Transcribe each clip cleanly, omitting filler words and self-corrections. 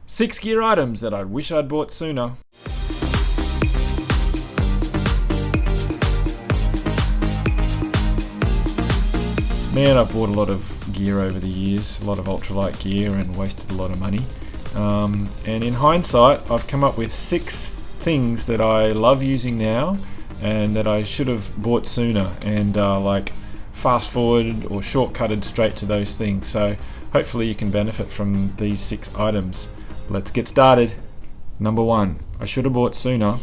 6 gear items that I wish I'd bought sooner. Man, I've bought a lot of gear over the years, a lot of ultralight gear, and wasted a lot of money. And in hindsight, I've come up with 6 things that I love using now and that I should have bought sooner, and like fast forwarded or shortcutted straight to those things. So hopefully you can benefit from these 6 items. Let's get started. Number 1, I should have bought sooner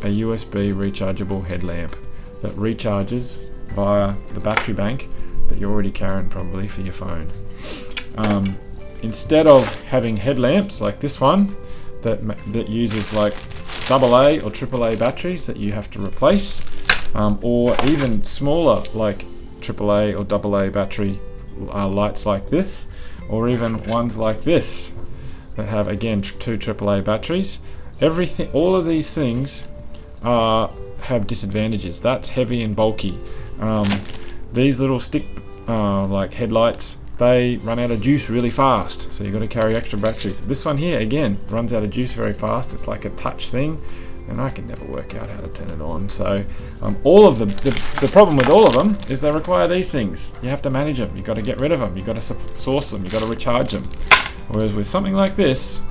a USB rechargeable headlamp that recharges via the battery bank that you're already carrying probably for your phone. Instead of having headlamps like this one that uses like AA or AAA batteries that you have to replace, or even smaller like AAA or AA battery lights like this, or even ones like this that have again 2 AAA batteries. All of these things have disadvantages. That's heavy and bulky. These little stick like headlights, they run out of juice really fast, so you've got to carry extra batteries. This one here again runs out of juice very fast. It's like a touch thing, and I can never work out how to turn it on. So all of them, the problem with all of them is they require these things. You have to manage them, you've got to get rid of them, you've got to source them, you've got to recharge them. Whereas with something like this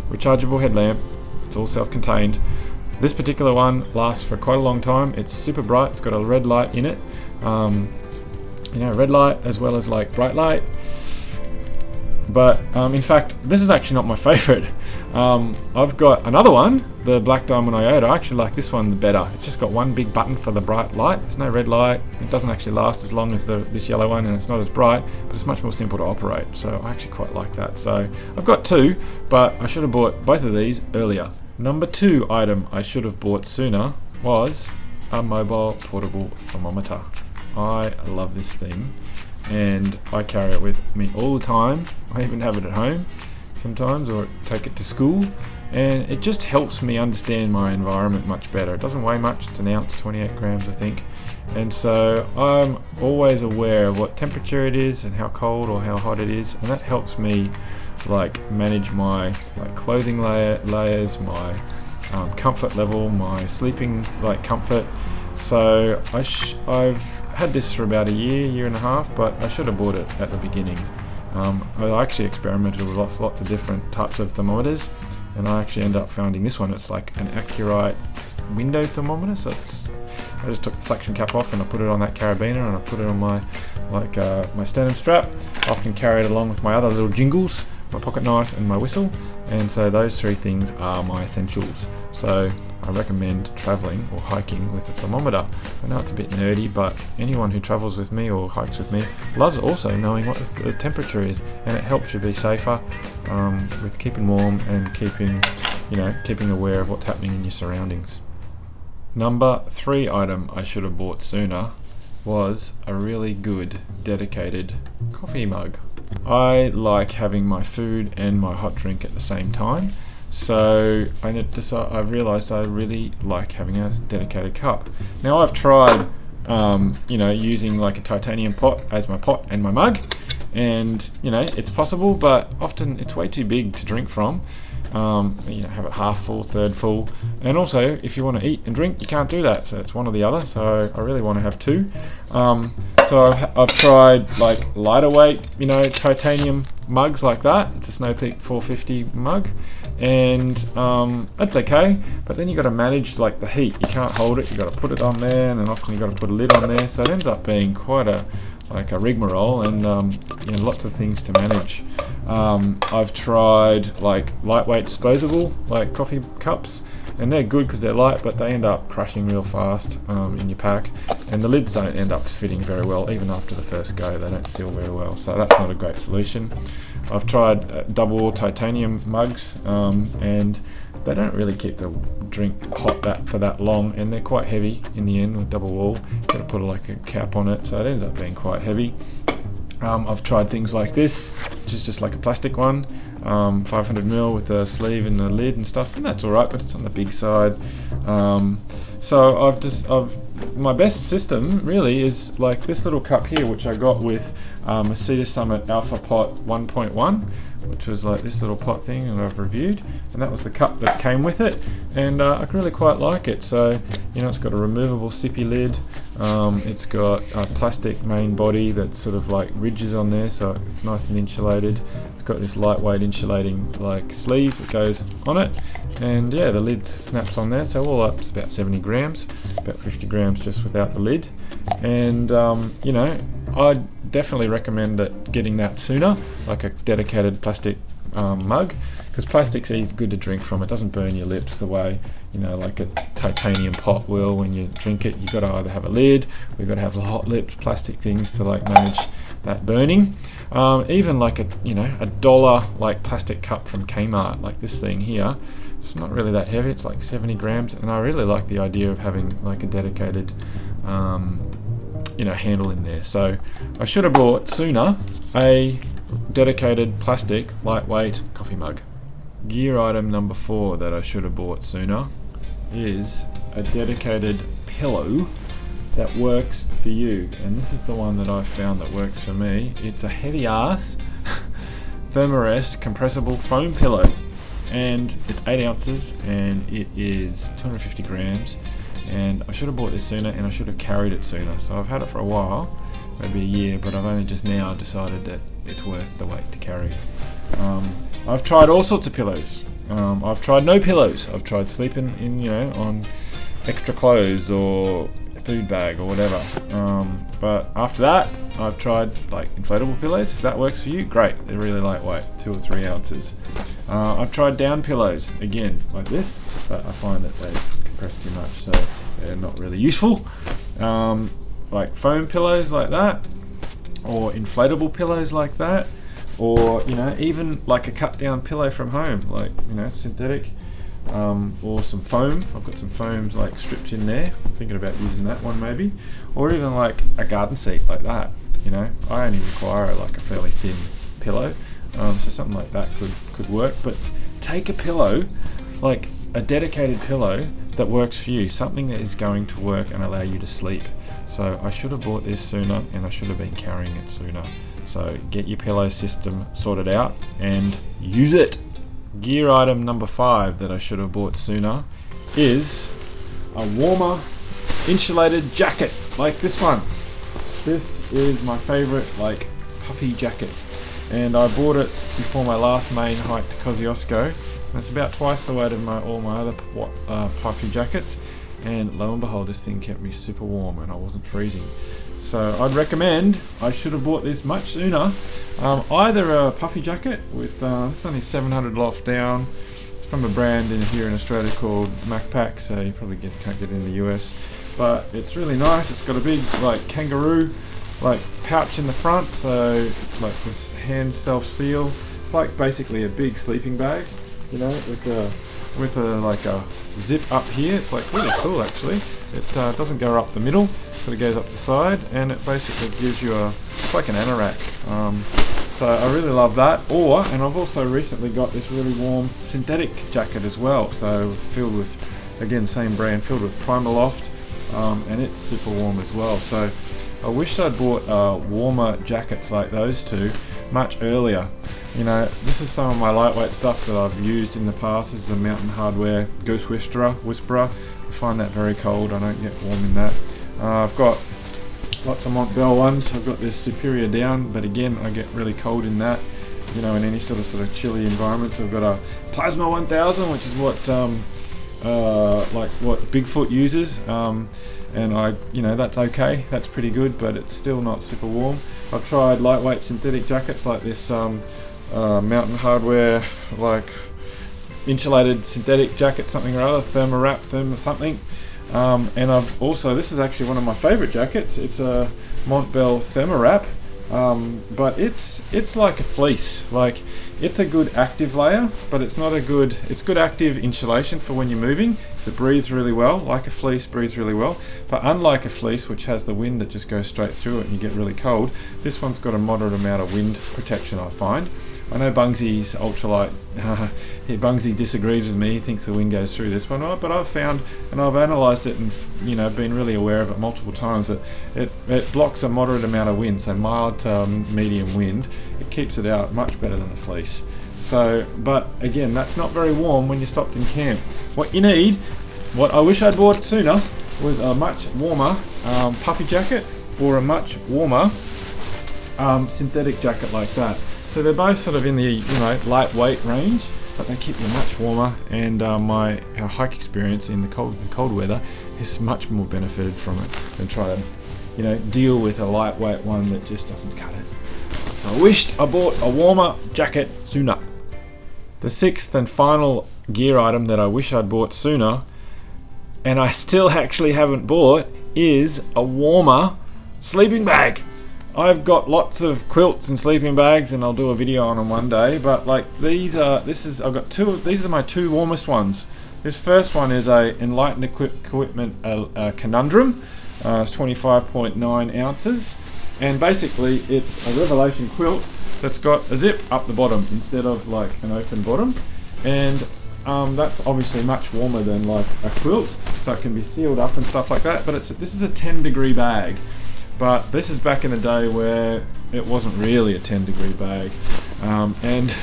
rechargeable headlamp, it's all self-contained. This particular one lasts for quite a long time. It's super bright, it's got a red light in it, red light as well as like bright light. But in fact, this is actually not my favorite. I've got another one, the Black Diamond Iota. I actually like this one better. It's just got one big button for the bright light. There's no red light. It doesn't actually last as long as this yellow one, and it's not as bright, but it's much more simple to operate. So I actually quite like that. So I've got 2, but I should have bought both of these earlier. Number 2 item I should have bought sooner was a mobile portable thermometer. I love this thing, and I carry it with me all the time. I even have it at home sometimes, or take it to school, and it just helps me understand my environment much better. It doesn't weigh much, it's an ounce, 28 grams I think, and so I'm always aware of what temperature it is and how cold or how hot it is, and that helps me like manage my clothing layers, my comfort level, my sleeping comfort. So I've had this for about a year and a half, but I should have bought it at the beginning. I actually experimented with lots of different types of thermometers, and I actually ended up finding this one. It's like an Accurite window thermometer. So I just took the suction cap off and I put it on that carabiner, and I put it on my my sternum strap. I often carry it along with my other little jingles, my pocket knife and my whistle, and so those 3 things are my essentials. So I recommend travelling or hiking with a thermometer. I know it's a bit nerdy, but anyone who travels with me or hikes with me loves also knowing what the temperature is, and it helps you be safer with keeping warm and keeping aware of what's happening in your surroundings. Number 3 item I should have bought sooner was a really good dedicated coffee mug. I like having my food and my hot drink at the same time, so I realised I really like having a dedicated cup. Now I've tried using like a titanium pot as my pot and my mug, and it's possible, but often it's way too big to drink from. Have it half full, third full, and also if you want to eat and drink, you can't do that, so it's one or the other. So I really want to have 2. So I've tried like lighter weight titanium mugs like that. It's a Snow Peak 450 mug, and it's okay, but then you got to manage like the heat. You can't hold it, you got to put it on there, and then often you got to put a lid on there, so it ends up being quite a rigmarole, and lots of things to manage. I've tried like lightweight disposable like coffee cups, and they're good because they're light, but they end up crushing real fast in your pack, and the lids don't end up fitting very well. Even after the first go, they don't seal very well, so that's not a great solution. I've tried double titanium mugs, and they don't really keep the drink hot for that long, and they're quite heavy in the end with double wall. You've got to put like a cap on it, so it ends up being quite heavy. I've tried things like this, which is just like a plastic one, 500ml with a sleeve and a lid and stuff, and that's alright, but it's on the big side. So my best system really is like this little cup here, which I got with a Cedar Summit Alpha Pot 1.1, which was like this little pot thing that I've reviewed, and that was the cup that came with it, and I really quite like it. So it's got a removable sippy lid, it's got a plastic main body that sort of like ridges on there, so it's nice and insulated. It's got this lightweight insulating like sleeve that goes on it, and yeah, the lid snaps on there, so all up it's about 70 grams, about 50 grams just without the lid. And I'd definitely recommend that getting that sooner, like a dedicated plastic mug, because plastic's good to drink from. It doesn't burn your lips the way like a titanium pot will when you drink it. You've got to either have a lid, or you've got to have hot lipped plastic things to like manage that burning. Even like a dollar like plastic cup from Kmart, like this thing here, it's not really that heavy, it's like 70 grams, and I really like the idea of having like a dedicated handle in there. So I should have bought sooner a dedicated plastic lightweight coffee mug. Gear item number 4 that I should have bought sooner is a dedicated pillow that works for you, and this is the one that I've found that works for me. It's a heavy ass Thermometer compressible foam pillow, and it's 8 ounces and it is 250 grams, and I should have bought this sooner and I should have carried it sooner. So I've had it for a while, maybe a year, but I've only just now decided that it's worth the weight to carry. I've tried all sorts of pillows. I've tried no pillows. I've tried sleeping in on extra clothes or food bag or whatever, but after that I've tried like inflatable pillows. If that works for you, great. They're really lightweight, 2 or 3 ounces. I've tried down pillows, again like this, but I find that they compress too much, so they're not really useful. Like foam pillows like that, or inflatable pillows like that, or even like a cut down pillow from home, like synthetic, or some foam. I've got some foams like stripped in there. I'm thinking about using that one maybe, or even like a garden seat like that. I only require like a fairly thin pillow, so something like that could work. But take a pillow, like a dedicated pillow that works for you, something that is going to work and allow you to sleep. So I should have bought this sooner, and I should have been carrying it sooner. So get your pillow system sorted out and use it. Gear item number 5 that I should have bought sooner is a warmer insulated jacket like this one. This is my favorite like puffy jacket, and I bought it before my last main hike to Kosciuszko, and it's about twice the weight of all my other puffy jackets, and lo and behold, this thing kept me super warm and I wasn't freezing. So I'd recommend, I should have bought this much sooner, either a puffy jacket with, it's only 700 loft down. It's from a brand here in Australia called MacPack, so you probably can't get it in the US, but it's really nice. It's got a big like kangaroo like pouch in the front, so like this hand self-seal. It's like basically a big sleeping bag, with a like a zip up here. It's like really cool actually. It doesn't go up the middle, so it goes up the side, and it basically gives you it's like an anorak. So I really love that. And I've also recently got this really warm synthetic jacket as well, so filled with, again, same brand, filled with Primaloft, and it's super warm as well. So I wish I'd bought warmer jackets like those two much earlier. This is some of my lightweight stuff that I've used in the past. This is a Mountain Hardwear Ghost Whisperer. I find that very cold. I don't get warm in that. I've got lots of Montbell ones. I've got this Superior Down, but again, I get really cold in that. In any sort of chilly environments. I've got a Plasma 1000, which is what what Bigfoot uses, and that's okay. That's pretty good, but it's still not super warm. I've tried lightweight synthetic jackets like this Mountain Hardwear like insulated synthetic jacket, something or other, Thermo something. And I've also, this is actually one of my favorite jackets. It's a Montbell Thermowrap, but it's like a fleece. Like, it's a good active layer, but it's good active insulation for when you're moving, because it breathes really well. Like a fleece breathes really well, but unlike a fleece, which has the wind that just goes straight through it and you get really cold, this one's got a moderate amount of wind protection, I find. I know Bungsy's ultralight, Bungsy disagrees with me. He thinks the wind goes through this one, but I've found, and I've analysed it and been really aware of it multiple times, that it blocks a moderate amount of wind, so mild to medium wind. It keeps it out much better than a fleece. So, but again, that's not very warm when you're stopped in camp. What you need, what I wish I'd bought sooner, was a much warmer puffy jacket or a much warmer synthetic jacket like that. So they're both sort of in the lightweight range, but they keep you much warmer. And my hike experience in the cold weather is much more benefited from it than try to deal with a lightweight one that just doesn't cut it. So I wished I bought a warmer jacket sooner. The sixth and final gear item that I wish I'd bought sooner, and I still actually haven't bought, is a warmer sleeping bag. I've got lots of quilts and sleeping bags, and I'll do a video on them one day. But like these are, these are my two warmest ones. This first one is a Enlightened Equipment Conundrum. It's 25.9 ounces, and basically it's a Revelation quilt that's got a zip up the bottom instead of like an open bottom, and that's obviously much warmer than like a quilt, so it can be sealed up and stuff like that. But this is a 10-degree bag. But this is back in the day where it wasn't really a 10-degree bag. And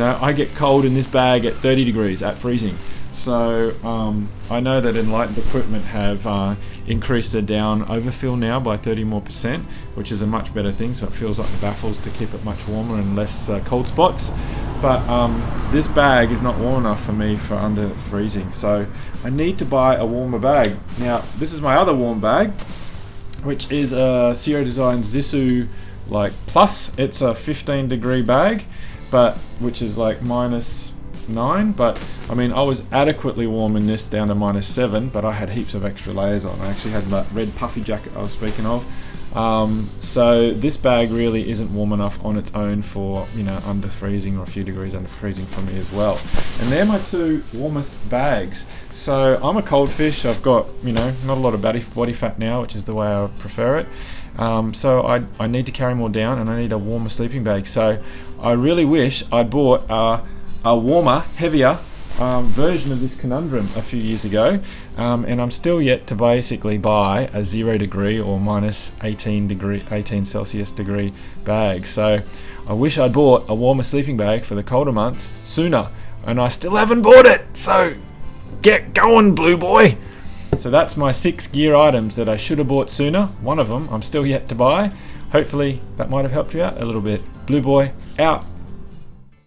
I get cold in this bag at 30 degrees, at freezing. So I know that Enlightened Equipment have increased their down overfill now by 30% more, which is a much better thing. So it feels like the baffles to keep it much warmer and less cold spots. But this bag is not warm enough for me for under freezing. So I need to buy a warmer bag. Now, this is my other warm bag, which is a Sierra Design Zissou Plus. It's a 15-degree bag, but which is like -9. But I mean, I was adequately warm in this down to -7, but I had heaps of extra layers on. I actually had that red puffy jacket I was speaking of. So this bag really isn't warm enough on its own for under freezing or a few degrees under freezing for me as well. And they're my two warmest bags. So I'm a cold fish. I've got not a lot of body fat now, which is the way I prefer it. So I need to carry more down, and I need a warmer sleeping bag. So I really wish I'd bought a warmer, heavier version of this Conundrum a few years ago, and I'm still yet to basically buy a 0-degree or -18 Celsius degree bag. So I wish I'd bought a warmer sleeping bag for the colder months sooner, and I still haven't bought it. So get going, Blue Boy. So that's my 6 gear items that I should have bought sooner. One of them I'm still yet to buy. Hopefully that might have helped you out a little bit. Blue Boy out.